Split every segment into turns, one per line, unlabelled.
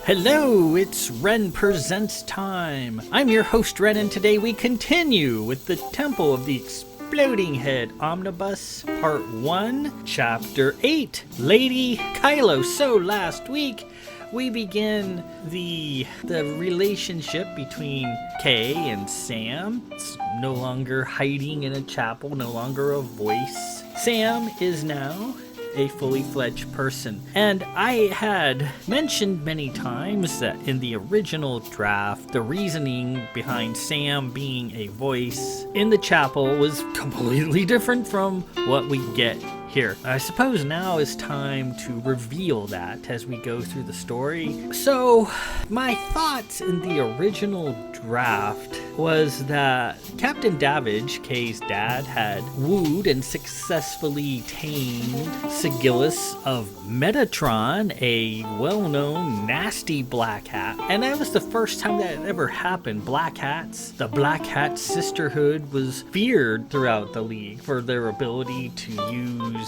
Hello, it's Ren Presents time. I'm your host Ren, and today we continue with the Temple of the Exploding Head Omnibus, Part 1, Chapter 8, Lady Kylo. So last week, we begin the relationship between Kay and Sam. It's no longer hiding in a chapel, no longer a voice. Sam is now a fully fledged person. And I had mentioned many times that in the original draft, the reasoning behind Sam being a voice in the chapel was completely different from what we get here. I suppose now is time to reveal that as we go through the story. So, my thoughts in the original draft was that Captain Davidge, Kay's dad, had wooed and successfully tamed Sigillus of Metatron, a well-known nasty black hat. And that was the first time that ever happened. Black hats, the Black Hat Sisterhood was feared throughout the League for their ability to use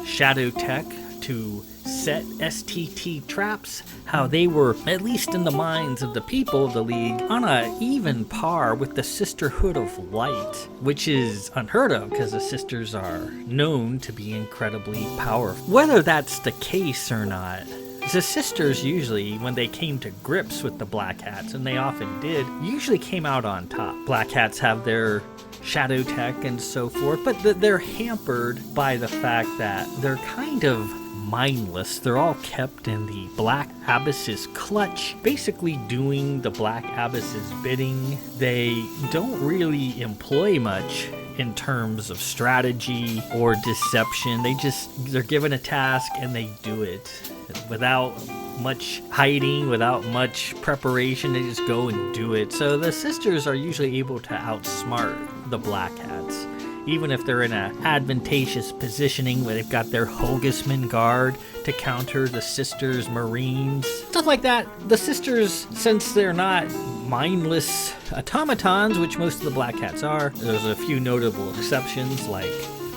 shadow tech to set STT traps, how they were, at least in the minds of the people of the League, on a even par with the Sisterhood of Light, which is unheard of because the Sisters are known to be incredibly powerful. Whether that's the case or not, the Sisters usually, when they came to grips with the Black Hats, and they often did, usually came out on top. Black Hats have their shadow tech and so forth, but they're hampered by the fact that they're kind of mindless. They're all kept in the Black Abyss's clutch, basically doing the Black Abyss's bidding. They don't really employ much in terms of strategy or deception. They're given a task and they do it without much hiding, without much preparation. They just go and do it. So the Sisters are usually able to outsmart the Black Hats, even if they're in an advantageous positioning where they've got their Hogisman guard to counter the Sisters' Marines. Stuff like that. The Sisters, since they're not mindless automatons, which most of the Black Hats are, there's a few notable exceptions like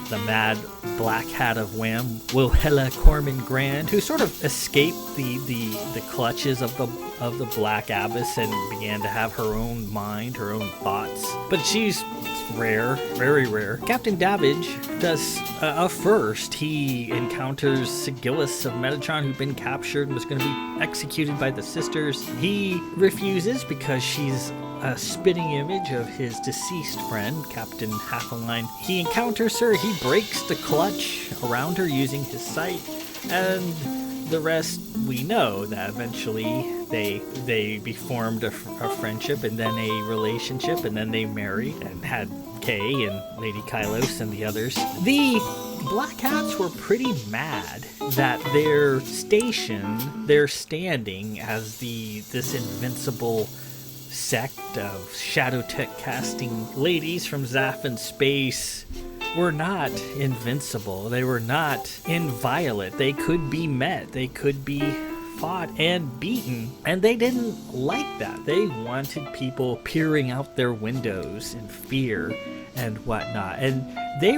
the Mad Black Hat of Wham, Wilhela Corman Grand, who sort of escaped the clutches of the Black Abyss and began to have her own mind, her own thoughts. But she's rare, very rare. Captain Davidge does a first. He encounters Sigillus of Metatron, who'd been captured and was going to be executed by the Sisters. He refuses because she's a spitting image of his deceased friend, Captain Half-a-Line. He encounters her, he breaks the clutch around her using his sight, and the rest we know, that eventually they formed a friendship and then a relationship, and then they married and had Kay and Lady Kylos and the others. The Black Hats were pretty mad that their station, their standing as this invincible sect of shadow tech casting ladies from Zaffin space were not invincible. They were not inviolate. They could be met. They could be fought and beaten. And they didn't like that. They wanted people peering out their windows in fear and whatnot. And they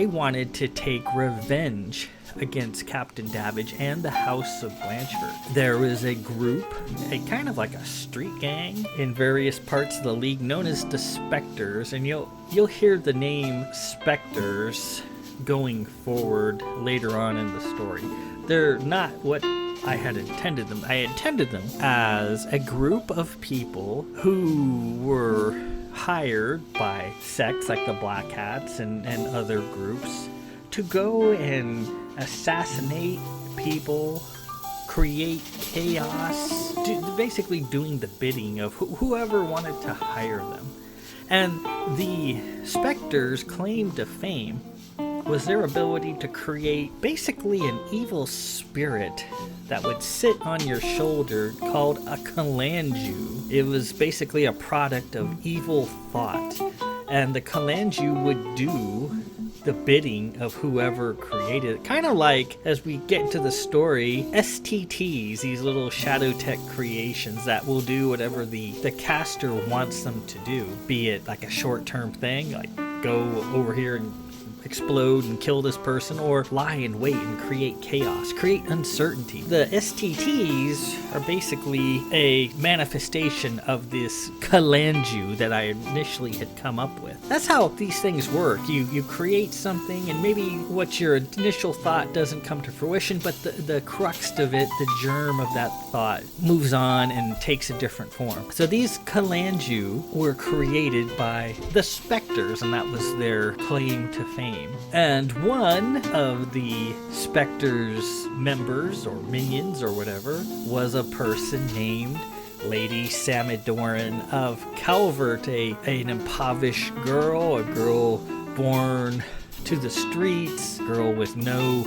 wanted to take revenge against Captain Davidge and the House of Blanchford. There was a group, a kind of like a street gang in various parts of the League known as the Spectres, and you'll hear the name Spectres going forward later on in the story. They're not what I had intended them. I intended them as a group of people who were hired by sects like the Black Hats and other groups to go and assassinate people, create chaos, basically doing the bidding of whoever wanted to hire them. And the Spectres' claim to fame was their ability to create basically an evil spirit that would sit on your shoulder called a Kalanju. It was basically a product of evil thought, and the Kalanju would do the bidding of whoever created it. Kind of like, as we get into the story, STTs, these little shadow tech creations that will do whatever the caster wants them to do, be it like a short-term thing, like go over here and explode and kill this person, or lie in wait and create chaos, create uncertainty. The STTs are basically a manifestation of this kalanju that I initially had come up with. That's how these things work. You create something, and maybe what your initial thought doesn't come to fruition, but the crux of it, the germ of that thought, moves on and takes a different form. So these kalanju were created by the specters, and that was their claim to fame. And one of the specters' members or minions or whatever was a person named Lady Samadoran of Calvert, an impoverished girl, a girl born to the streets, girl with no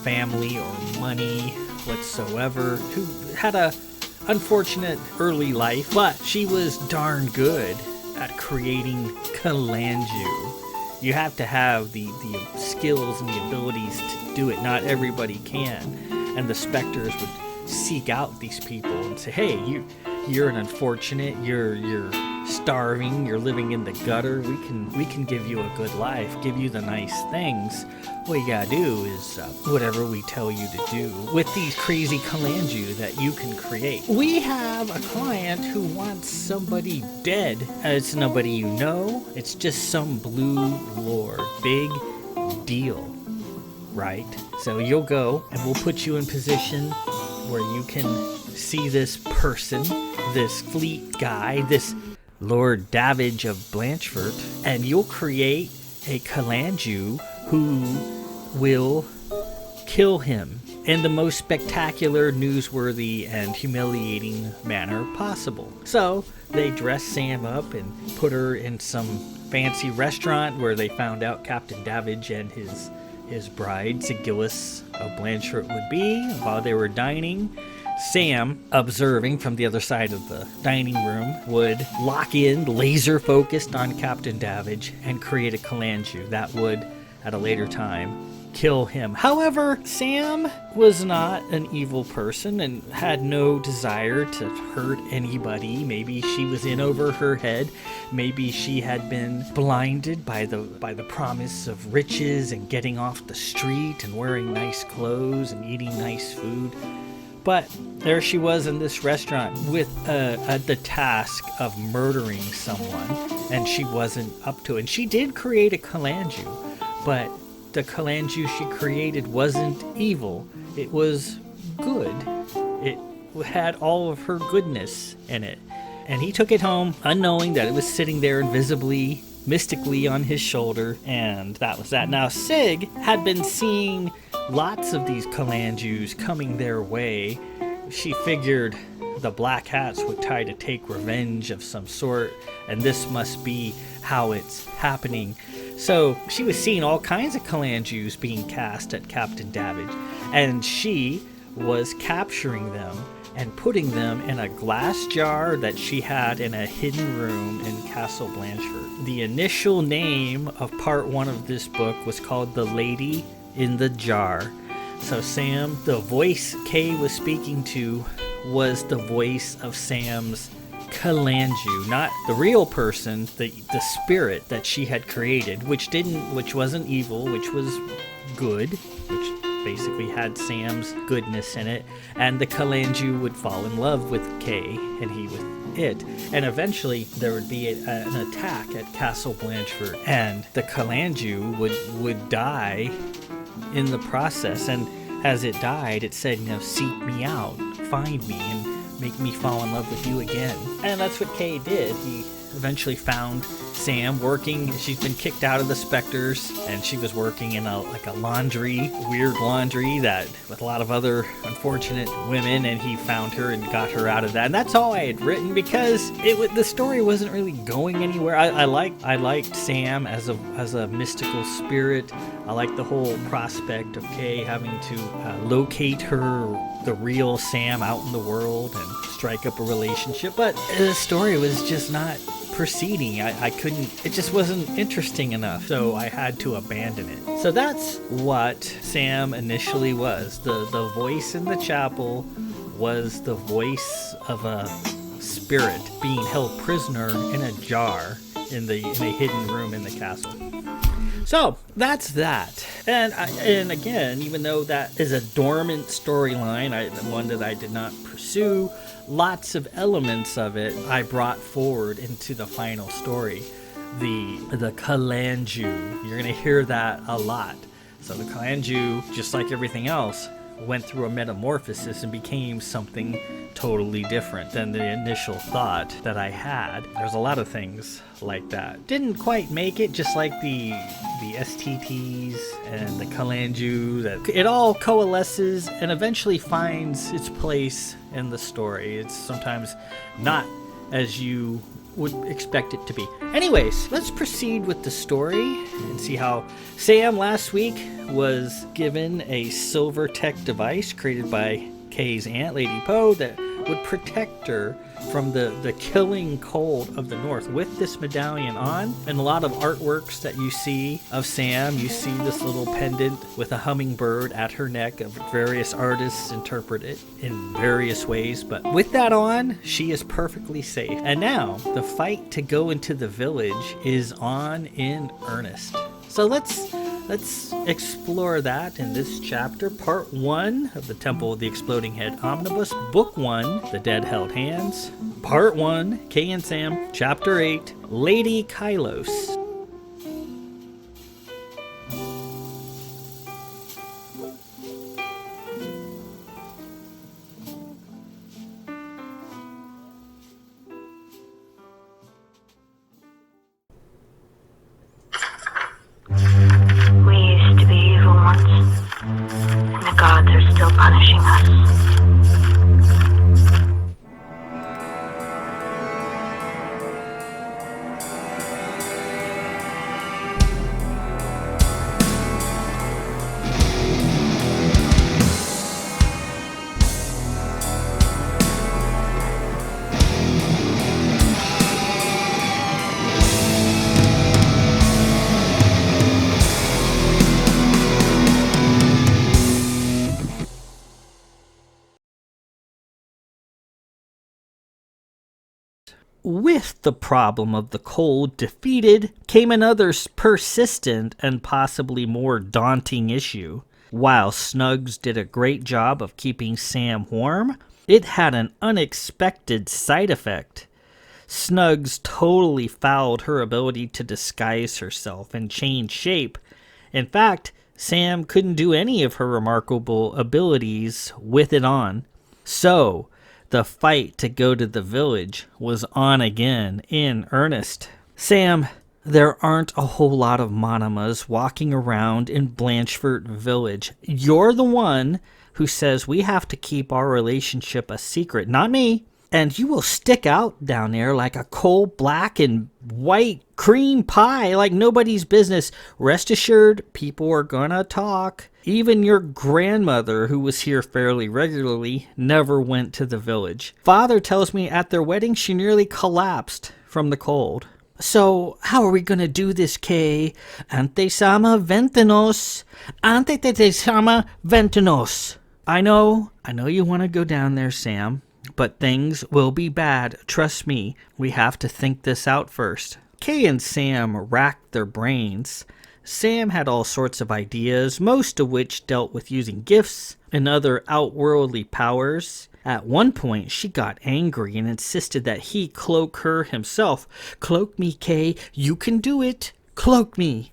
family or money whatsoever, who had a unfortunate early life, but she was darn good at creating kalanju. You have to have the skills and the abilities to do it. Not everybody can. And the specters would seek out these people and say, hey, you're an unfortunate, you're starving, you're living in the gutter, we can give you a good life, give you the nice things. What you gotta do is whatever we tell you to do with these crazy kalanju that you can create. We have a client who wants somebody dead. It's nobody you know, it's just some blue lord. Big deal, right? So you'll go and we'll put you in position where you can see this person, this fleet guy, this Lord Davidge of Blanchford, and you'll create a kalanju who will kill him in the most spectacular, newsworthy, and humiliating manner possible. So they dress Sam up and put her in some fancy restaurant where they found out Captain Davidge and his bride, Sigillis of Blanchford, would be. While they were dining, Sam, observing from the other side of the dining room, would lock in, laser focused on Captain Davidge, and create a kalanju that would, at a later time, kill him. However, Sam was not an evil person and had no desire to hurt anybody. Maybe she was in over her head. Maybe she had been blinded by the promise of riches and getting off the street and wearing nice clothes and eating nice food. But there she was in this restaurant with the task of murdering someone, and she wasn't up to it. And she did create a kalanju, but the kalanju she created wasn't evil. It was good. It had all of her goodness in it. And he took it home, unknowing that it was sitting there invisibly, mystically on his shoulder, and that was that. Now, Sig had been seeing lots of these kalanjus coming their way. She figured the Black Hats would try to take revenge of some sort, and this must be how it's happening. So she was seeing all kinds of kalanjus being cast at Captain Davidge, and she was capturing them and putting them in a glass jar that she had in a hidden room in Castle Blanchford. The initial name of part 1 of this book was called The Lady in the Jar. So Sam, the voice Kay was speaking to, was the voice of Sam's kalanju, not the real person, the spirit that she had created, which wasn't evil, which was good, which basically had Sam's goodness in it, and the kalanju would fall in love with Kay and he with it, and eventually there would be an attack at Castle Blanchford, and the kalanju would die in the process. And as it died, it said, seek me out, find me, and make me fall in love with you again. And that's what Kay did. He eventually found Sam working. She's been kicked out of the Spectres, and she was working in a laundry, weird laundry that with a lot of other unfortunate women, and he found her and got her out of that. And that's all I had written because the story wasn't really going anywhere. I liked Sam as a mystical spirit. I liked the whole prospect of Kay having to locate the real Sam out in the world and strike up a relationship, but the story was just not proceeding. I couldn't, it just wasn't interesting enough, so I had to abandon it. So that's what Sam initially was. The voice in the chapel was the voice of a spirit being held prisoner in a jar in a hidden room in the castle. So that's that. And again, even though that is a dormant storyline, one that I did not pursue, lots of elements of it I brought forward into the final story. The Kalanju, you're going to hear that a lot. So the Kalanju, just like everything else, went through a metamorphosis and became something totally different than the initial thought that I had. There's a lot of things like that. Didn't quite make it, just like the STTs and the Kalanju. That it all coalesces and eventually finds its place in the story. It's sometimes not as you would expect it to be. Anyways, let's proceed with the story and see how Sam last week was given a silver tech device created by Kay's aunt, Lady Poe, that would protect her from the killing cold of the north. With this medallion on, and a lot of artworks that you see of Sam, you see this little pendant with a hummingbird at her neck. Of various artists interpret it in various ways, but with that on, she is perfectly safe. And now the fight to go into the village is on in earnest. So let's explore that in this chapter, part 1 of the Temple of the Exploding Head Omnibus, book 1, The Dead Held Hands, part 1, Kay and Sam, chapter 8, Lady Kylos.
Punishing us.
With the problem of the cold defeated came another persistent and possibly more daunting issue. While Snugs did a great job of keeping Sam warm, it had an unexpected side effect. Snugs totally fouled her ability to disguise herself and change shape. In fact, Sam couldn't do any of her remarkable abilities with it on. So, the fight to go to the village was on again in earnest. Sam, there aren't a whole lot of Monomas walking around in Blanchford Village. You're the one who says we have to keep our relationship a secret, not me. And you will stick out down there like a coal black and white cream pie like nobody's business. Rest assured, people are gonna talk. Even your grandmother, who was here fairly regularly, never went to the village. Father tells me at their wedding she nearly collapsed from the cold. So, how are we gonna do this, Kay? Ante sama ventanos. Ante te sama ventanos. I know you want to go down there, Sam. But things will be bad. Trust me, we have to think this out first. Kay and Sam racked their brains. Sam had all sorts of ideas, most of which dealt with using gifts and other outworldly powers. At one point, she got angry and insisted that he cloak her himself. Cloak me, Kay. You can do it. Cloak me.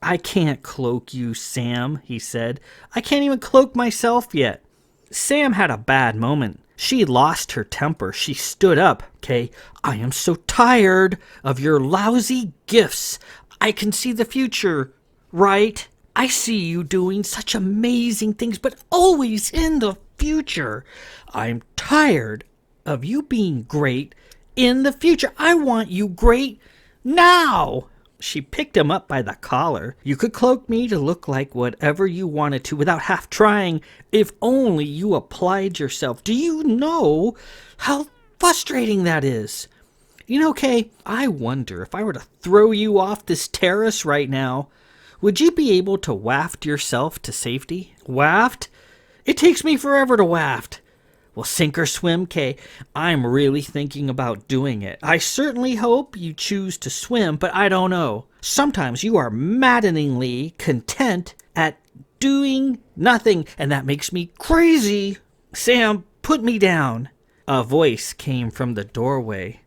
I can't cloak you, Sam, he said. I can't even cloak myself yet. Sam had a bad moment. She lost her temper. She stood up. Kay, I am so tired of your lousy gifts. I can see the future, right? I see you doing such amazing things, but always in the future. I'm tired of you being great in the future. I want you great now. She picked him up by the collar. You could cloak me to look like whatever you wanted to without half trying, if only you applied yourself. Do you know how frustrating that is? You know, Kay, I wonder if I were to throw you off this terrace right now, would you be able to waft yourself to safety? Waft? It takes me forever to waft. Well, sink or swim, Kay. I'm really thinking about doing it. I certainly hope you choose to swim, but I don't know. Sometimes you are maddeningly content at doing nothing, and that makes me crazy. Sam, put me down. A voice came from the doorway.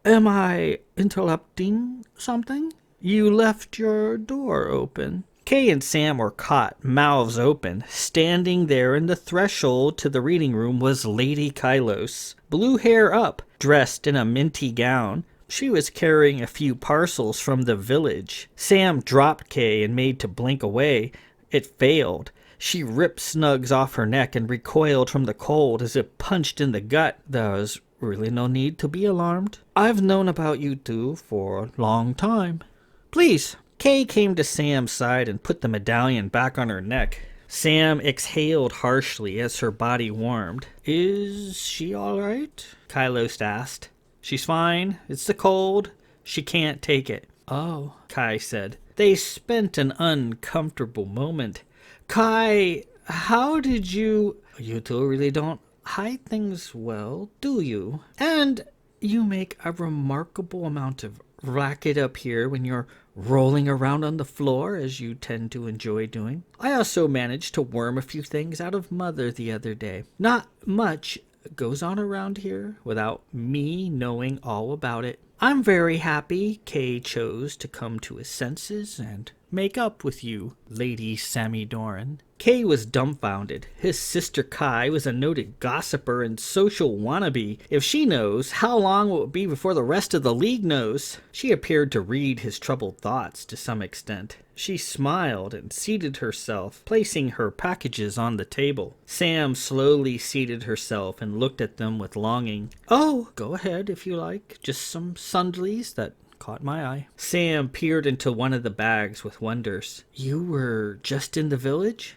Am I interrupting something? You left your door open. Kay and Sam were caught, mouths open. Standing there in the threshold to the reading room was Lady Kylos, blue hair up, dressed in a minty gown. She was carrying a few parcels from the village. Sam dropped Kay and made to blink away. It failed. She ripped Snugs off her neck and recoiled from the cold as if punched in the gut. There was really no need to be alarmed. I've known about you two for a long time. Please. Kay came to Sam's side and put the medallion back on her neck. Sam exhaled harshly as her body warmed. Is she all right? Kylos asked. She's fine. It's the cold. She can't take it. Oh, Kai said. They spent an uncomfortable moment. Kai, how did you... You two really don't hide things well, do you? And you make a remarkable amount of racket up here when you're rolling around on the floor, as you tend to enjoy doing. I also managed to worm a few things out of Mother the other day. Not much goes on around here without me knowing all about it. I'm very happy Kay chose to come to his senses and make up with you, Lady Sammy Doran. Kay was dumbfounded. His sister Kai was a noted gossiper and social wannabe. If she knows, how long will it be before the rest of the league knows? She appeared to read his troubled thoughts to some extent. She smiled and seated herself, placing her packages on the table. Sam slowly seated herself and looked at them with longing. Oh, go ahead if you like. Just some sundries that caught my eye. Sam peered into one of the bags with wonders. You were just in the village?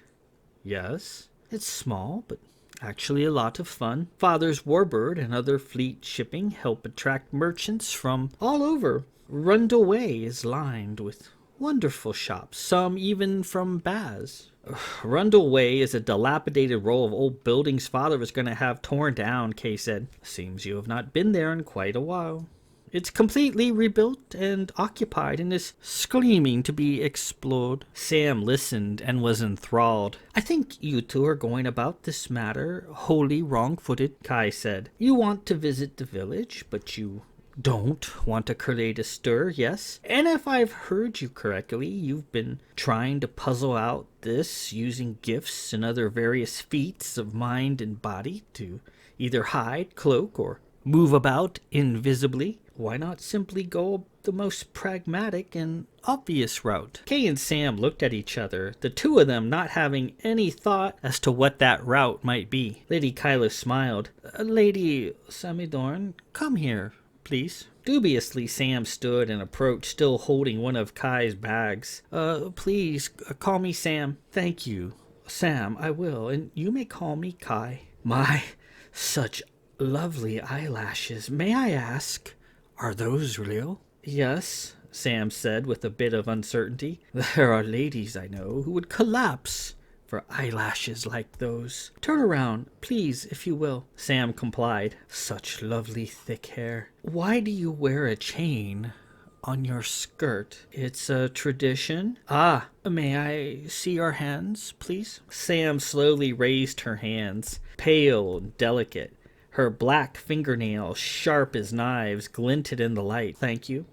Yes. It's small, but actually a lot of fun. Father's Warbird and other fleet shipping help attract merchants from all over. Rundle Way is lined with wonderful shops, some even from Baz. Rundle Way is a dilapidated row of old buildings Father was going to have torn down, Kay said. Seems you have not been there in quite a while. It's completely rebuilt and occupied and is screaming to be explored. Sam listened and was enthralled. I think you two are going about this matter wholly wrong-footed, Kai said. You want to visit the village, but you don't want to create a stir, yes? And if I've heard you correctly, you've been trying to puzzle out this using gifts and other various feats of mind and body to either hide, cloak, or move about invisibly. Why not simply go the most pragmatic and obvious route? Kay and Sam looked at each other, the two of them not having any thought as to what that route might be. Lady Kyla smiled. Lady Samidorn, come here, please. Dubiously, Sam stood and approached, still holding one of Kai's bags. Please, call me Sam. Thank you. Sam, I will, and you may call me Kai. My, such lovely eyelashes. May I ask, are those real? Yes, Sam said with a bit of uncertainty. There are ladies I know who would collapse for eyelashes like those. Turn around, please, if you will. Sam complied. Such lovely thick hair. Why do you wear a chain on your skirt? It's a tradition. Ah, may I see your hands, please? Sam slowly raised her hands, pale and delicate. Her black fingernails, sharp as knives, glinted in the light. Thank you.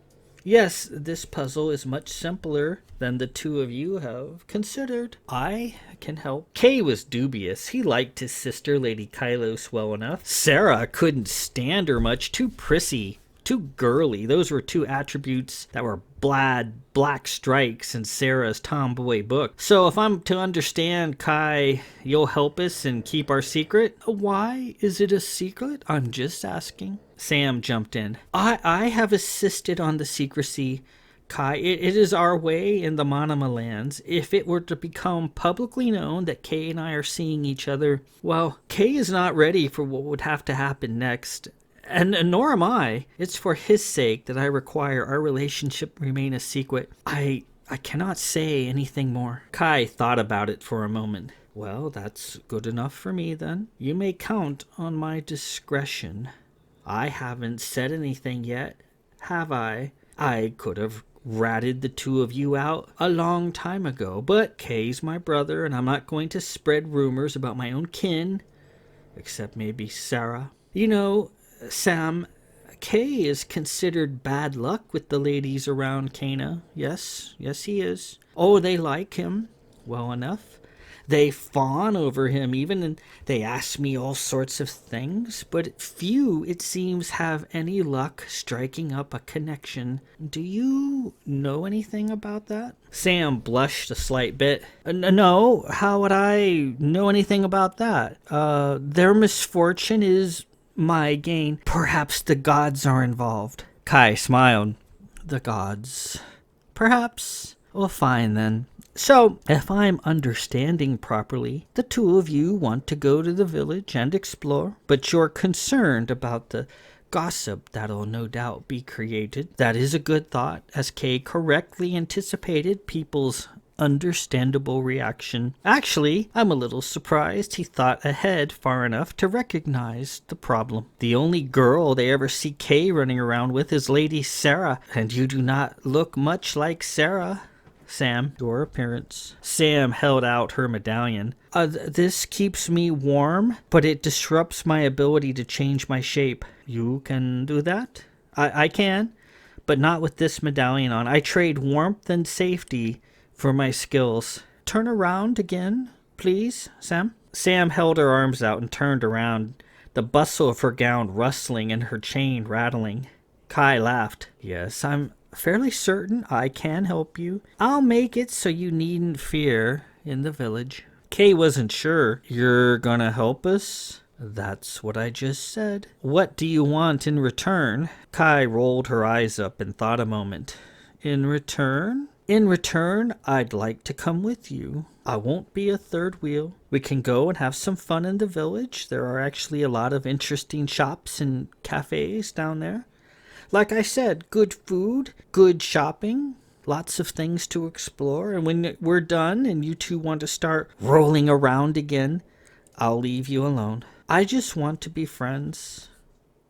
Yes, this puzzle is much simpler than the two of you have considered. I can help. Kay was dubious. He liked his sister, Lady Kylos, well enough. Sarah couldn't stand her much. Too prissy, too girly. Those were two attributes that were black strikes in Sarah's tomboy book. So if I'm to understand, Kai, you'll help us and keep our secret? Why is it a secret? I'm just asking. Sam jumped in. I have assisted on the secrecy, Kai. It is our way in the Manama lands. If it were to become publicly known that Kay and I are seeing each other, well, Kay is not ready for what would have to happen next. And nor am I. It's for his sake that I require our relationship remain a secret. I I cannot say anything more. Kai thought about it for a moment. Well, that's good enough for me then. You may count on my discretion. I haven't said anything yet, have I? I could have ratted the two of you out a long time ago, but Kay's my brother, and I'm not going to spread rumors about my own kin, except maybe Sarah. You know, Sam, Kay is considered bad luck with the ladies around Cana. Yes, he is. Oh, they like him well enough. They fawn over him even, and they ask me all sorts of things, but few, it seems, have any luck striking up a connection. Do you know anything about that? Sam blushed a slight bit. No, how would I know anything about that? Their misfortune is my gain. Perhaps the gods are involved. Kai smiled. The gods. Perhaps. Well, fine then. So, if I'm understanding properly, the two of you want to go to the village and explore, but you're concerned about the gossip that'll no doubt be created. That is a good thought, as Kay correctly anticipated people's understandable reaction. Actually, I'm a little surprised he thought ahead far enough to recognize the problem. The only girl they ever see Kay running around with is Lady Sarah, and you do not look much like Sarah. Sam, your appearance. Sam held out her medallion. This keeps me warm, but it disrupts my ability to change my shape. You can do that? I can, but not with this medallion on. I trade warmth and safety for my skills. Turn around again, please, Sam. Sam held her arms out and turned around, the bustle of her gown rustling and her chain rattling. Kai laughed. Yes, I'm fairly certain I can help you. I'll make it so you needn't fear in the village. Kay wasn't sure. You're gonna help us? That's what I just said. What do you want in return? Kai rolled her eyes up and thought a moment. In return? In return, I'd like to come with you. I won't be a third wheel. We can go and have some fun in the village. There are actually a lot of interesting shops and cafes down there. Like I said, good food, good shopping, lots of things to explore. And when we're done and you two want to start rolling around again, I'll leave you alone. I just want to be friends.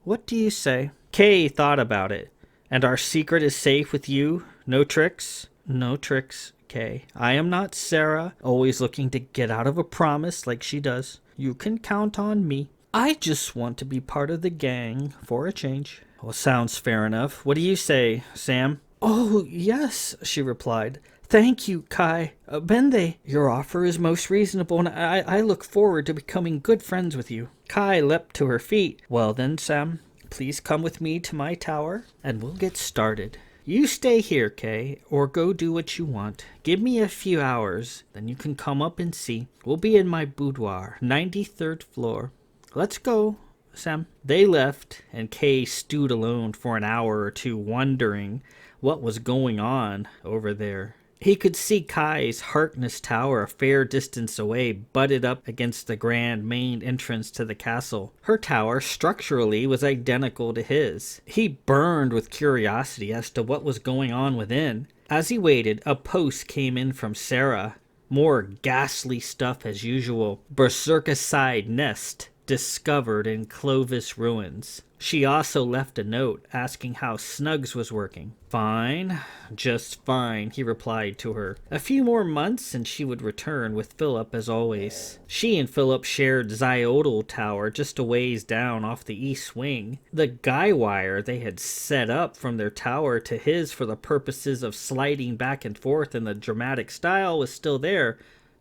What do you say? Kay thought about it. And our secret is safe with you? No tricks? No tricks, Kay. I am not Sarah, always looking to get out of a promise like she does. You can count on me. I just want to be part of the gang for a change. Well, sounds fair enough. What do you say, Sam? Oh, yes, she replied. Thank you, Kai. Bende, your offer is most reasonable, and I look forward to becoming good friends with you. Kai leapt to her feet. Well then, Sam, please come with me to my tower, and we'll get started. You stay here, Kay, or go do what you want. Give me a few hours, then you can come up and see. We'll be in my boudoir, 93rd floor. Let's go, Sam. They left, and Kay stewed alone for an hour or two, wondering what was going on over there. He could see Kai's Harkness Tower a fair distance away, butted up against the grand main entrance to the castle. Her tower, structurally, was identical to his. He burned with curiosity as to what was going on within. As he waited, a post came in from Sarah. More ghastly stuff as usual. Berserkicide nest discovered in Clovis ruins. She also left a note asking how Snugs was working. Fine, just fine, he replied to her. A few more months and she would return with Philip as always. She and Philip shared Zyodal Tower just a ways down off the east wing. The guy wire they had set up from their tower to his for the purposes of sliding back and forth in the dramatic style was still there,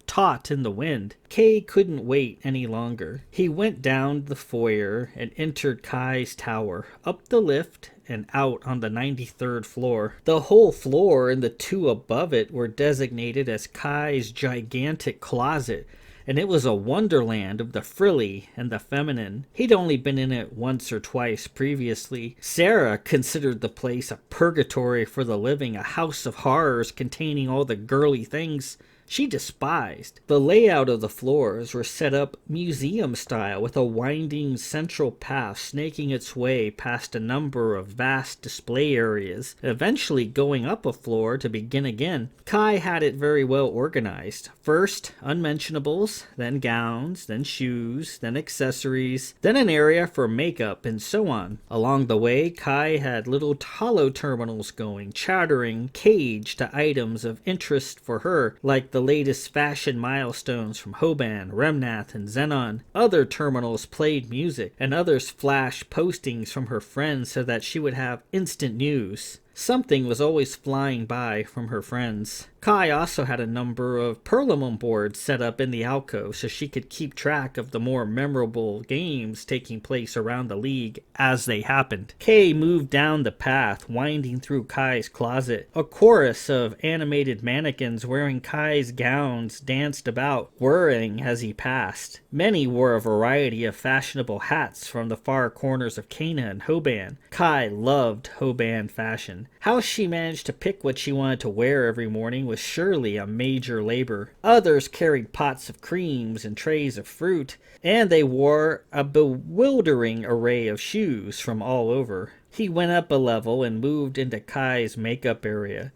taut in the wind. Kay couldn't wait any longer. He went down the foyer and entered Kai's tower, up the lift and out on the 93rd floor. The whole floor and the two above it were designated as Kai's gigantic closet, and it was a wonderland of the frilly and the feminine. He'd only been in it once or twice previously. Sarah considered the place a purgatory for the living, a house of horrors containing all the girly things she despised. The layout of the floors were set up museum style, with a winding central path snaking its way past a number of vast display areas, eventually going up a floor to begin again. Kai had it very well organized. First, unmentionables, then gowns, then shoes, then accessories, then an area for makeup, and so on. Along the way, Kai had little hollow terminals going, chattering cage to items of interest for her, like the latest fashion milestones from Hoban, Remnath, and Xenon. Other terminals played music, and others flashed postings from her friends so that she would have instant news. Something was always flying by from her friends. Kai also had a number of Perlamon boards set up in the alcove so she could keep track of the more memorable games taking place around the league as they happened. Kay moved down the path, winding through Kai's closet. A chorus of animated mannequins wearing Kai's gowns danced about, whirring as he passed. Many wore a variety of fashionable hats from the far corners of Cana and Hoban. Kai loved Hoban fashion. How she managed to pick what she wanted to wear every morning was surely a major labor. Others carried pots of creams and trays of fruit, and they wore a bewildering array of shoes from all over. He went up a level and moved into Kai's makeup area.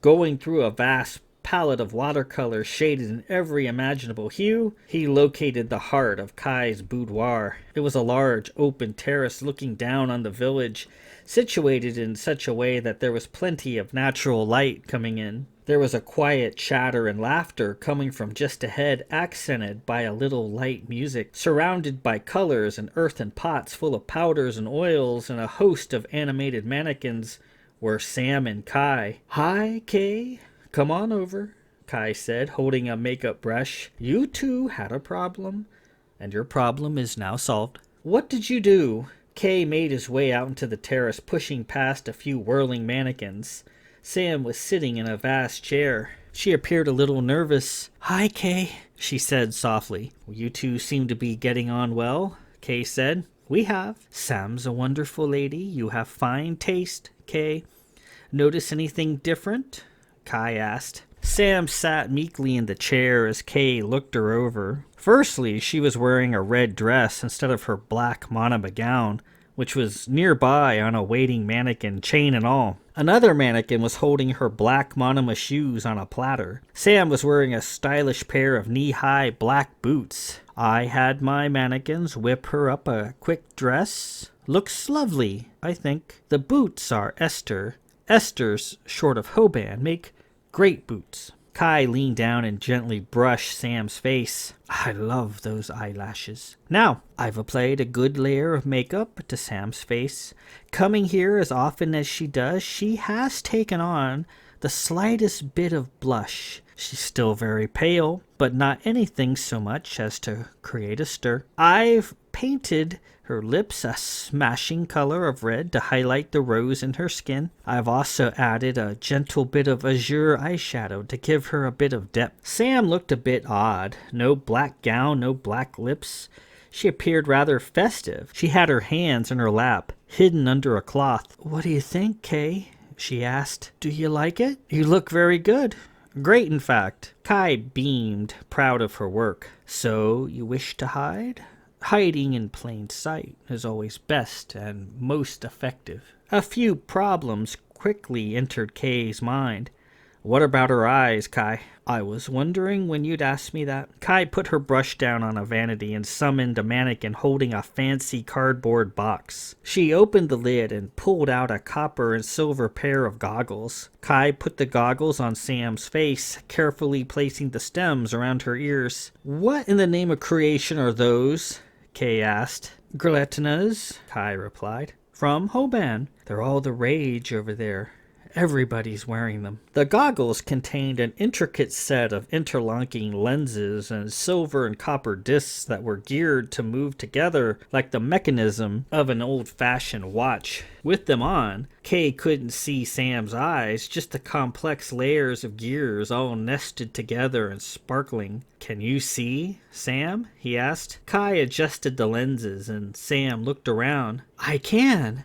Going through a vast palette of watercolors shaded in every imaginable hue, he located the heart of Kai's boudoir. It was a large, open terrace looking down on the village, situated in such a way that there was plenty of natural light coming in. There was a quiet chatter and laughter coming from just ahead, accented by a little light music, surrounded by colors and earthen pots full of powders and oils, and a host of animated mannequins were Sam and Kai. "Hi, Kay. Come on over," Kai said, holding a makeup brush. "You two had a problem, and your problem is now solved." "What did you do?" Kay made his way out into the terrace, pushing past a few whirling mannequins. Sam was sitting in a vast chair. She appeared a little nervous. "Hi, Kay," she said softly. "You two seem to be getting on well," Kay said. "We have. Sam's a wonderful lady. You have fine taste, Kay. Notice anything different?" Kai asked. Sam sat meekly in the chair as Kay looked her over. Firstly, she was wearing a red dress instead of her black monoma gown, which was nearby on a waiting mannequin, chain and all. Another mannequin was holding her black monoma shoes on a platter. Sam was wearing a stylish pair of knee-high black boots. I had my mannequins whip her up a quick dress. Looks lovely, I think. The boots are Esther. Esther's, short of Hoban, make great boots. Kai leaned down and gently brushed Sam's face. "I love those eyelashes. Now, I've applied a good layer of makeup to Sam's face. Coming here as often as she does, she has taken on the slightest bit of blush. She's still very pale, but not anything so much as to create a stir. I've painted her lips a smashing color of red to highlight the rose in her skin. I've also added a gentle bit of azure eyeshadow to give her a bit of depth." Sam looked a bit odd. No black gown, no black lips. She appeared rather festive. She had her hands in her lap, hidden under a cloth. "What do you think, Kay?" she asked. "Do you like it? You look very good. Great, in fact." Kai beamed, proud of her work. "So you wish to hide?" "Hiding in plain sight is always best and most effective." A few problems quickly entered Kay's mind. "What about her eyes, Kai?" "I was wondering when you'd ask me that." Kai put her brush down on a vanity and summoned a mannequin holding a fancy cardboard box. She opened the lid and pulled out a copper and silver pair of goggles. Kai put the goggles on Sam's face, carefully placing the stems around her ears. "What in the name of creation are those?" Kay asked. "Greletinas," Kai replied. "From Hoban. They're all the rage over there. Everybody's wearing them." The goggles contained an intricate set of interlocking lenses and silver and copper discs that were geared to move together like the mechanism of an old-fashioned watch. With them on, Kay couldn't see Sam's eyes, just the complex layers of gears all nested together and sparkling. "Can you see, Sam?" he asked. Kai adjusted the lenses and Sam looked around. "I can.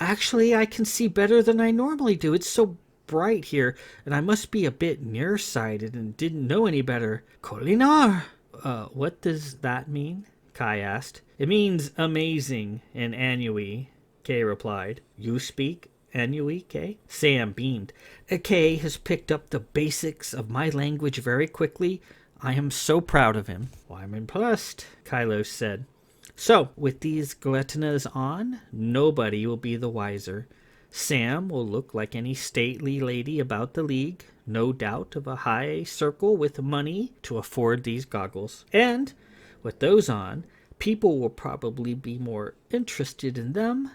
Actually, I can see better than I normally do. It's so bright here, and I must be a bit nearsighted and didn't know any better. Colinar! What does that mean? Kai asked. It means amazing in Anui, Kay replied. You speak Anui, Kay? Sam beamed. Kay has picked up the basics of my language very quickly. I am so proud of him. Well, I'm impressed, Kylos said. So, with these gletinas on, nobody will be the wiser. Sam will look like any stately lady about the league, no doubt of a high circle with money to afford these goggles. And, with those on, people will probably be more interested in them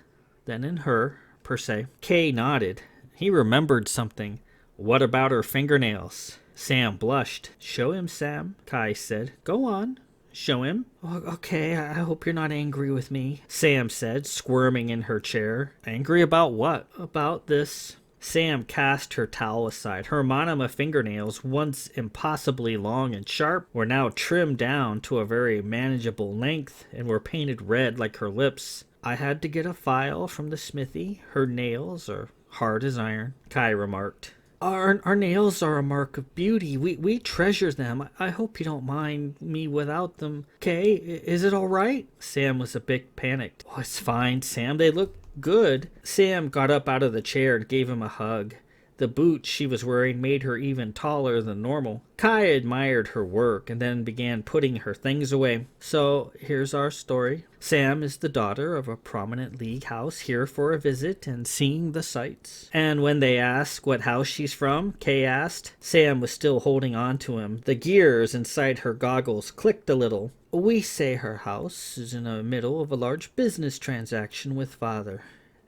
than in her, per se. Kay nodded. He remembered something. What about her fingernails? Sam blushed. Show him, Sam, Kai said. Go on. Show him. Okay, I hope you're not angry with me, Sam said, squirming in her chair. Angry about what? About this. Sam cast her towel aside. Her monoma fingernails, once impossibly long and sharp, were now trimmed down to a very manageable length and were painted red like her lips. I had to get a file from the smithy. Her nails are hard as iron, Kai remarked. Our nails are a mark of beauty. We treasure them. I hope you don't mind me without them. Kay, is it all right? Sam was a bit panicked. Oh, it's fine, Sam. They look good. Sam got up out of the chair and gave him a hug. The boots she was wearing made her even taller than normal. Kai admired her work and then began putting her things away. So, here's our story. Sam is the daughter of a prominent league house here for a visit and seeing the sights. And when they asked what house she's from, Kay asked. Sam was still holding on to him. The gears inside her goggles clicked a little. We say her house is in the middle of a large business transaction with father,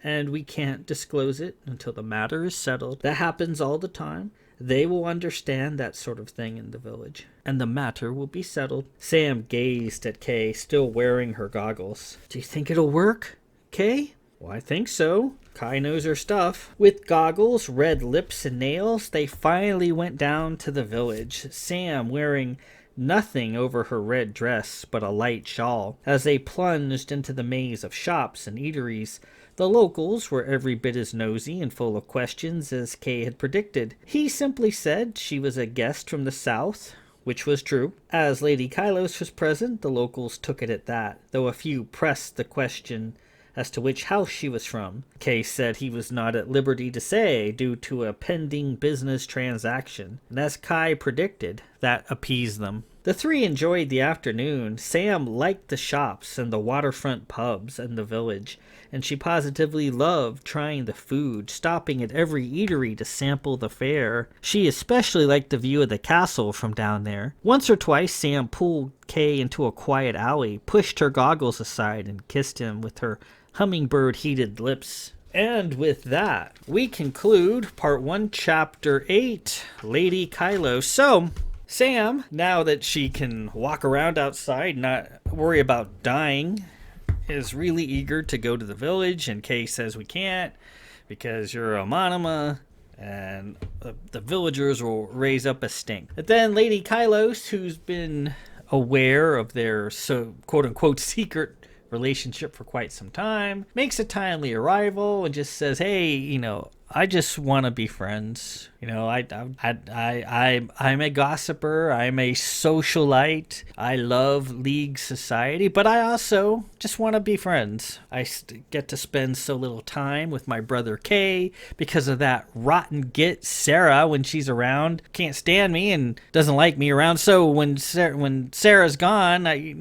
and we can't disclose it until the matter is settled. That happens all the time. They will understand that sort of thing in the village, and the matter will be settled. Sam gazed at Kay, still wearing her goggles. Do you think it'll work, Kay? Well, I think so. Kai knows her stuff. With goggles, red lips, and nails, they finally went down to the village, Sam wearing nothing over her red dress but a light shawl. As they plunged into the maze of shops and eateries, the locals were every bit as nosy and full of questions as Kay had predicted. He simply said she was a guest from the south, which was true. As Lady Kylos was present, the locals took it at that, though a few pressed the question as to which house she was from. Kay said he was not at liberty to say due to a pending business transaction, and as Kai predicted, that appeased them. The three enjoyed the afternoon. Sam liked the shops and the waterfront pubs and the village, and she positively loved trying the food, stopping at every eatery to sample the fare. She especially liked the view of the castle from down there. Once or twice, Sam pulled Kay into a quiet alley, pushed her goggles aside, and kissed him with her hummingbird-heated lips. And with that, we conclude Part 1, Chapter 8, Lady Kylos. So, Sam, now that she can walk around outside, not worry about dying, is really eager to go to the village, and Kay says we can't because you're a monoma, and the villagers will raise up a stink. But then Lady Kylos, who's been aware of their quote-unquote secret relationship for quite some time, makes a timely arrival and just says, hey, I just want to be friends. I'm a gossiper. I'm a socialite. I love league society, but I also just want to be friends. I get to spend so little time with my brother Kay because of that rotten git Sarah when she's around. Can't stand me and doesn't like me around. So when Sarah's gone, I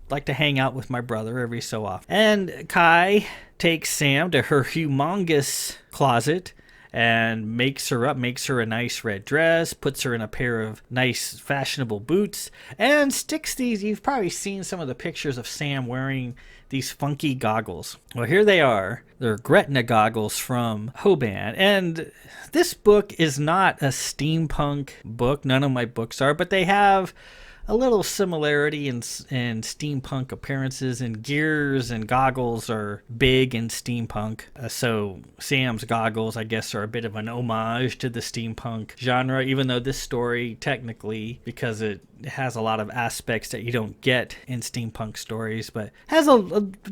like to hang out with my brother every so often. And Kai takes Sam to her humongous closet and makes her a nice red dress, puts her in a pair of nice fashionable boots, and sticks these. You've probably seen some of the pictures of Sam wearing these funky goggles. Well, here they are. They're Gretna goggles from Hoban. And this book is not a steampunk book. None of my books are, but they have a little similarity in steampunk appearances, and gears and goggles are big in steampunk. So Sam's goggles, I guess, are a bit of an homage to the steampunk genre, even though this story technically, because it has a lot of aspects that you don't get in steampunk stories, but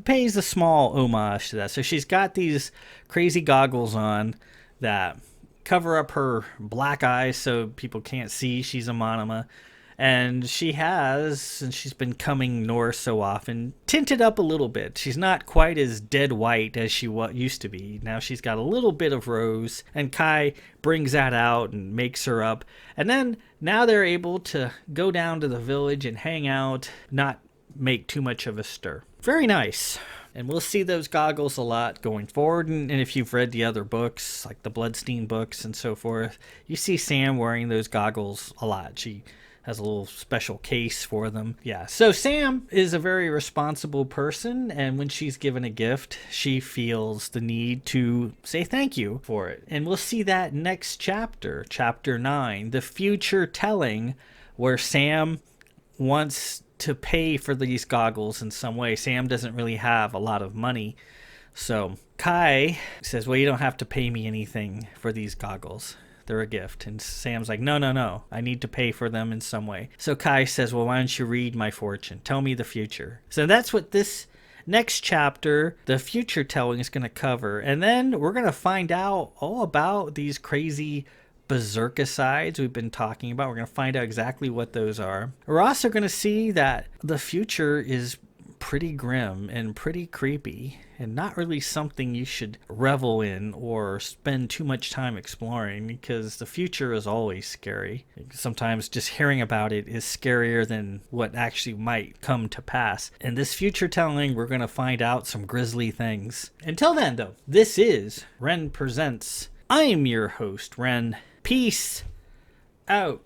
pays a small homage to that. So she's got these crazy goggles on that cover up her black eyes so people can't see she's a monoma. And since she's been coming north so often, tinted up a little bit. She's not quite as dead white as she used to be. Now she's got a little bit of rose, and Kai brings that out and makes her up. And then now they're able to go down to the village and hang out, not make too much of a stir. Very nice. And we'll see those goggles a lot going forward. And if you've read the other books, like the Bloodstein books and so forth, you see Sam wearing those goggles a lot. She has a little special case for them. Yeah, so Sam is a very responsible person, and when she's given a gift, she feels the need to say thank you for it. And we'll see that next chapter, chapter 9, the future telling, where Sam wants to pay for these goggles in some way. Sam doesn't really have a lot of money. So Kai says, well, you don't have to pay me anything for these goggles. They're a gift. And Sam's like, no. I need to pay for them in some way. So Kai says, well, why don't you read my fortune? Tell me the future. So that's what this next chapter, the future telling, is going to cover. And then we're going to find out all about these crazy berserkicides we've been talking about. We're going to find out exactly what those are. We're also going to see that the future is pretty grim and pretty creepy, and not really something you should revel in or spend too much time exploring, because the future is always scary. Sometimes just hearing about it is scarier than what actually might come to pass. In this future telling, we're going to find out some grisly things. Until then, though, this is Ren Presents. I'm your host, Ren. Peace out.